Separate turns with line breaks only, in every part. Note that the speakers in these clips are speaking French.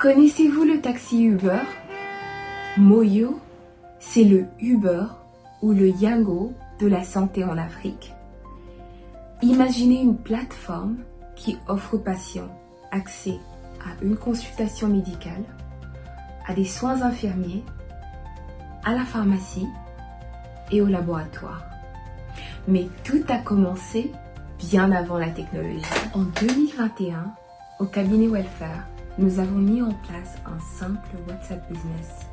Connaissez-vous le taxi Uber? Moyo, c'est le Uber ou le Yango de la santé en Afrique. Imaginez une plateforme qui offre aux patients accès à une consultation médicale, à des soins infirmiers, à la pharmacie et au laboratoire. Mais tout a commencé bien avant la technologie. En 2021, au cabinet Welfare, nous avons mis en place un simple WhatsApp Business.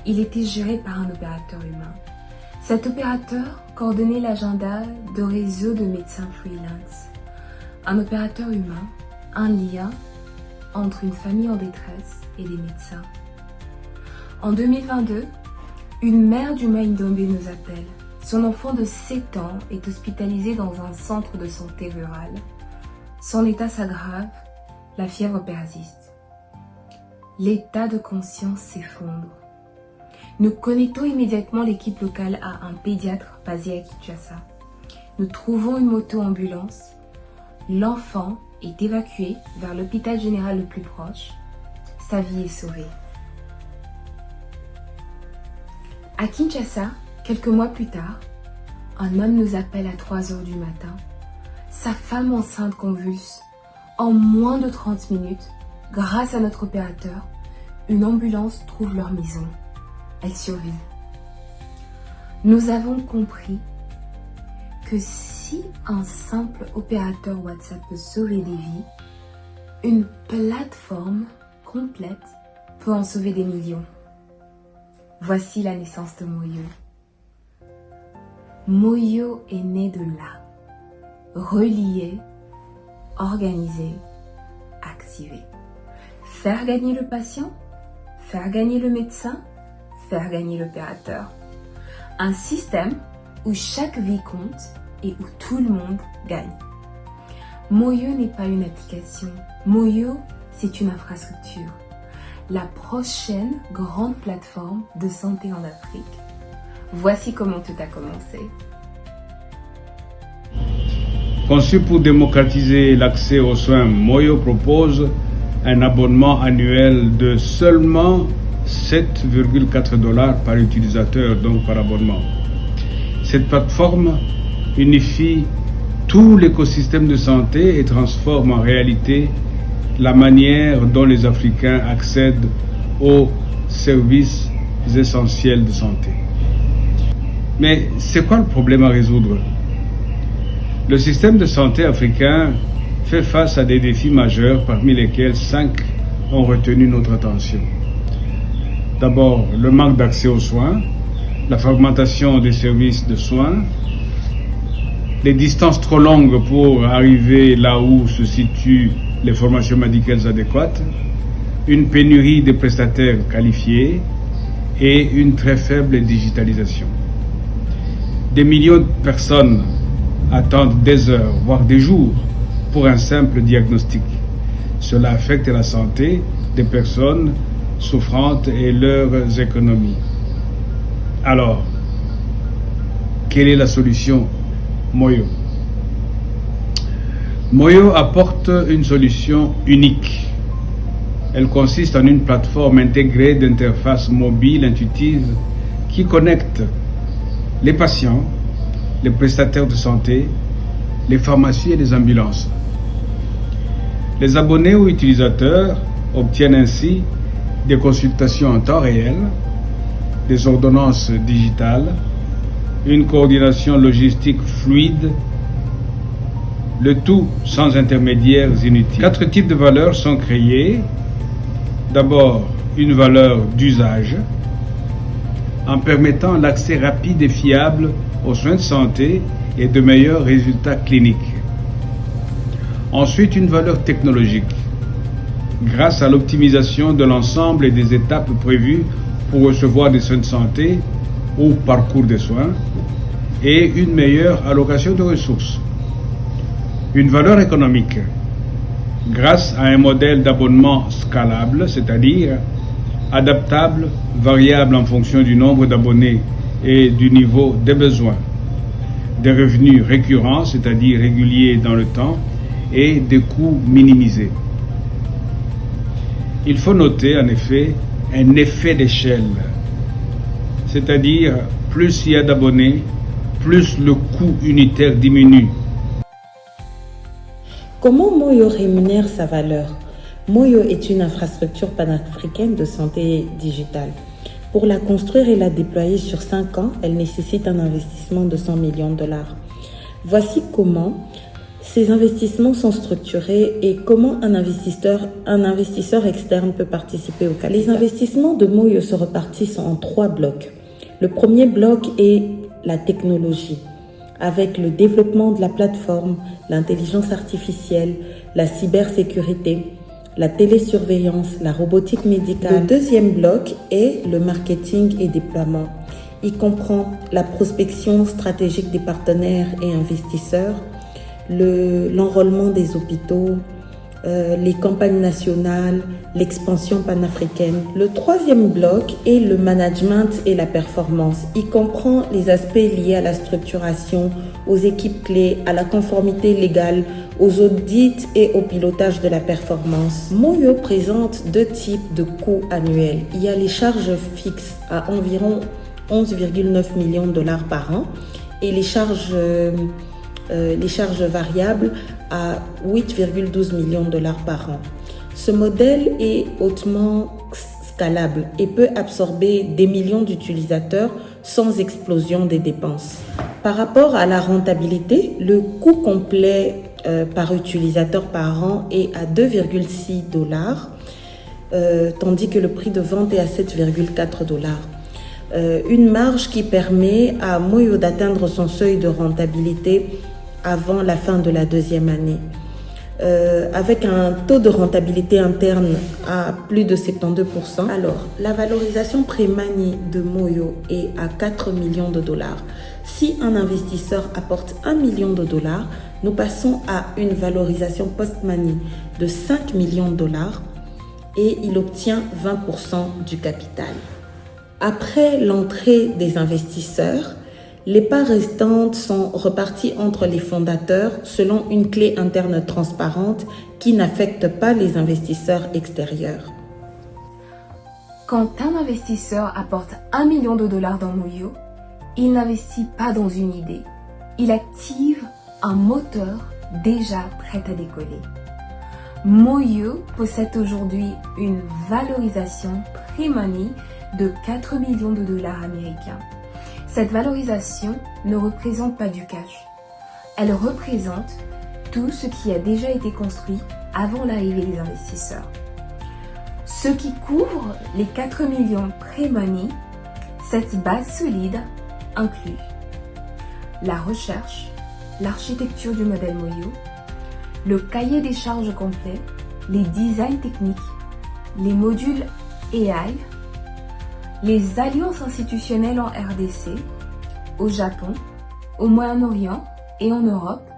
Il était géré par un opérateur humain. Cet opérateur coordonnait l'agenda de réseaux de médecins freelance. Un opérateur humain, un lien entre une famille en détresse et des médecins. En 2022, une mère du Maindombe nous appelle. Son enfant de 7 ans est hospitalisé dans un centre de santé rural. Son état s'aggrave, la fièvre persiste. L'état de conscience s'effondre. Nous connectons immédiatement l'équipe locale à un pédiatre basé à Kinshasa. Nous trouvons une moto-ambulance. L'enfant est évacué vers l'hôpital général le plus proche. Sa vie est sauvée. À Kinshasa, quelques mois plus tard, un homme nous appelle à 3 h du matin. Sa femme enceinte convulse. En moins de 30 minutes, grâce à notre opérateur, une ambulance trouve leur maison. Elle survit. Nous avons compris que si un simple opérateur WhatsApp peut sauver des vies, une plateforme complète peut en sauver des millions. Voici la naissance de Moyo. Moyo est né de là, relié, organisé, activé. Faire gagner le patient, faire gagner le médecin, faire gagner l'opérateur. Un système où chaque vie compte et où tout le monde gagne. Moyo n'est pas une application. Moyo, c'est une infrastructure. La prochaine grande plateforme de santé en Afrique. Voici comment tout a commencé.
Conçu pour démocratiser l'accès aux soins, Moyo propose un abonnement annuel de seulement 7,4 $ par utilisateur, donc par abonnement. Cette plateforme unifie tout l'écosystème de santé et transforme en réalité la manière dont les Africains accèdent aux services essentiels de santé. Mais c'est quoi le problème à résoudre? Le système de santé africain fait face à des défis majeurs, parmi lesquels 5 ont retenu notre attention. D'abord, le manque d'accès aux soins, la fragmentation des services de soins, les distances trop longues pour arriver là où se situent les formations médicales adéquates, une pénurie de prestataires qualifiés et une très faible digitalisation. Des millions de personnes attendent des heures, voire des jours, pour un simple diagnostic. Cela affecte la santé des personnes souffrantes et leurs économies. Alors, quelle est la solution Moyo? Moyo apporte une solution unique. Elle consiste en une plateforme intégrée d'interfaces mobiles intuitives qui connecte les patients, les prestataires de santé, les pharmacies et les ambulances. Les abonnés ou utilisateurs obtiennent ainsi des consultations en temps réel, des ordonnances digitales, une coordination logistique fluide, le tout sans intermédiaires inutiles. 4 types de valeurs sont créées. D'abord, une valeur d'usage, en permettant l'accès rapide et fiable aux soins de santé et de meilleurs résultats cliniques. Ensuite, une valeur technologique, grâce à l'optimisation de l'ensemble et des étapes prévues pour recevoir des soins de santé ou parcours des soins, et une meilleure allocation de ressources. Une valeur économique, grâce à un modèle d'abonnement scalable, c'est-à-dire adaptable, variable en fonction du nombre d'abonnés et du niveau des besoins. Des revenus récurrents, c'est-à-dire réguliers dans le temps, et des coûts minimisés. Il faut noter en effet un effet d'échelle, c'est-à-dire plus il y a d'abonnés, plus le coût unitaire diminue.
Comment Moyo rémunère sa valeur? Moyo est une infrastructure panafricaine de santé digitale. Pour la construire et la déployer sur 5 ans, elle nécessite un investissement de 100 millions de dollars. Voici comment ces investissements sont structurés et comment un investisseur externe peut participer au capital. Les investissements de Moyo se repartissent en 3 blocs. Le premier bloc est la technologie, avec le développement de la plateforme, l'intelligence artificielle, la cybersécurité, la télésurveillance, la robotique médicale. Le deuxième bloc est le marketing et déploiement. Il comprend la prospection stratégique des partenaires et investisseurs, l'enrôlement des hôpitaux, les campagnes nationales, l'expansion panafricaine. Le troisième bloc est le management et la performance. Il comprend les aspects liés à la structuration, aux équipes clés, à la conformité légale, aux audits et au pilotage de la performance. Moyo présente 2 types de coûts annuels. Il y a les charges fixes à environ 11,9 millions de dollars par an et les charges variables à 8,12 millions de dollars par an. Ce modèle est hautement scalable et peut absorber des millions d'utilisateurs sans explosion des dépenses. Par rapport à la rentabilité, le coût complet par utilisateur par an est à 2,6 dollars, tandis que le prix de vente est à 7,4 dollars. Une marge qui permet à Moyo d'atteindre son seuil de rentabilité avant la fin de la 2e année. Avec un taux de rentabilité interne à plus de 72%. Alors, la valorisation pré-money de Moyo est à 4 millions de dollars. Si un investisseur apporte 1 million de dollars, nous passons à une valorisation post-money de 5 millions de dollars et il obtient 20% du capital. Après l'entrée des investisseurs, les parts restantes sont reparties entre les fondateurs selon une clé interne transparente qui n'affecte pas les investisseurs extérieurs.
Quand un investisseur apporte 1 million de dollars dans Moyo, il n'investit pas dans une idée. Il active un moteur déjà prêt à décoller. Moyo possède aujourd'hui une valorisation pré-money de 4 millions de dollars américains. Cette valorisation ne représente pas du cash. Elle représente tout ce qui a déjà été construit avant l'arrivée des investisseurs. Ce qui couvre les 4 millions pré-money, cette base solide inclut la recherche, l'architecture du modèle Moyo, le cahier des charges complet, les designs techniques, les modules AI, les alliances institutionnelles en RDC, au Japon, au Moyen-Orient et en Europe,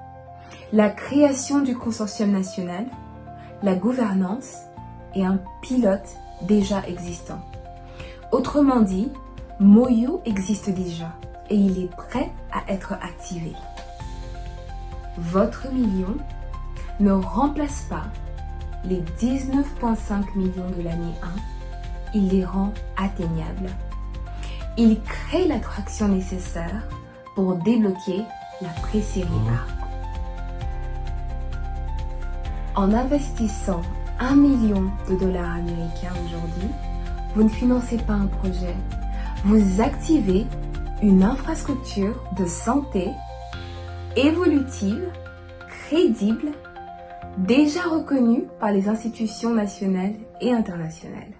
la création du consortium national, la gouvernance et un pilote déjà existant. Autrement dit, Moyo existe déjà et il est prêt à être activé. Votre million ne remplace pas les 19,5 millions de l'année 1. Il les rend atteignables. Il crée l'attraction nécessaire pour débloquer la pré-série A. En investissant 1 million de dollars américains aujourd'hui, vous ne financez pas un projet, vous activez une infrastructure de santé évolutive, crédible, déjà reconnue par les institutions nationales et internationales.